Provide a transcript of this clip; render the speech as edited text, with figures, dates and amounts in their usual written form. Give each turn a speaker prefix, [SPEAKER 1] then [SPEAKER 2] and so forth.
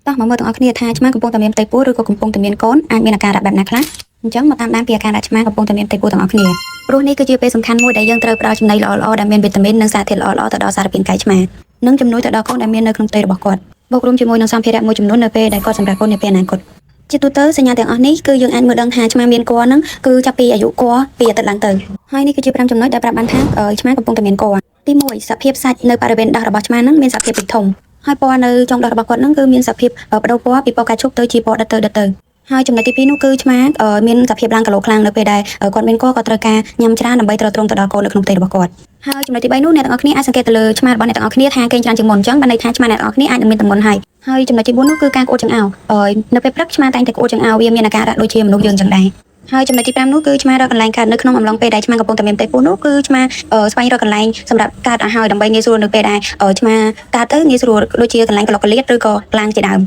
[SPEAKER 1] តោះមកមើលទាំងអស់គ្នាថាឆ្មាកំពុងតែមានផ្ទៃពោះឬក៏កំពុងតែមានកូនអាចមានអាការៈបែបណាខ្លះអញ្ចឹងមកតាមដានពីអាការៈឆ្មាកំពុងតែមានផ្ទៃពោះទាំងអស់គ្នាព្រោះនេះគឺជាពេលសំខាន់មួយដែលយើងត្រូវផ្ដល់ចំណីល្អៗដែលមានវីតាមីននិងសារធាតុល្អៗទៅដល់សារពាង្គកាយឆ្មានិងជំនួយទៅដល់កូនដែលមាននៅក្នុងផ្ទៃរបស់គាត់បូករួមជាមួយនឹងសម្ភារៈមួយចំនួននៅពេលដែលគាត់សម្រាប់កូននាពេលអនាគតជាទូទៅសញ្ញាទាំងអស់នេះគឺយើងអាចមើលដឹងថាឆ្មាមានគល់ហ្នឹងគឺចាប់ពីអាយុគល់2អាទិត្យឡើងទៅហើយនេះគឺជា5ចំណុចដែលប្រាប់បានថាឆ្មាកំពុងតែមានគល់ទី1សភាពសាច់នៅបរិវេណដោះរបស់ឆ្មាហ្នឹងមានសភាពពីធំហើយពណ៌នៅចុងដោះរបស់គាត់ហ្នឹងគឺមានសភាពបដូរពណ៌ពីពណ៌កាជុកទៅជាពណ៌ដិតទៅហើយចំណុចទី2នោះគឺឆ្មាមានសភាពឡើងគីឡូខ្លាំងនៅពេលដែលគាត់មានគល់គាត់ត្រូវការញ៉ាំច្រើនដើម្បីទ្រទ្រង់ទៅដល់កូននៅក្នុងផ្ទៃរបស់គាត់ហើយចំណុចទី3នោះអ្នកទាំងអស់គ្នាអាចសង្កេតទៅលើឆ្មារបស់អ្នកទាំងអស់គ្នាថាគេងច្រើនជាងមុនអញ្ចឹងបានន័យថាឆ្មាអ្នកទាំងអស់គ្នាអាចនឹងមានទម្ងន់ហើយចំណុចទី4នោះគឺការក្អួតចង្អោរនៅពេលព្រឹកឆ្មាតែងតែក្អួតចង្អោរវាមានអាការៈដូចជាមនុស្សយើងអញ្ចឹងដែរហើយចំណុចទី5នោះគឺឆ្មារកកន្លែងកើតនៅក្នុងអំឡុងពេលដែលឆ្មាកំពុងតែមានផ្ទៃពោះនោះគឺឆ្មាស្វែងរកកន្លែងសម្រាប់កើតឲ្យហើយដើម្បីងាយស្រួលនៅពេលដែលឆ្មាកើតទៅងាយស្រួលដូចជាកន្លែងក្លុកកលៀតឬក៏ក្លាំងជាដើម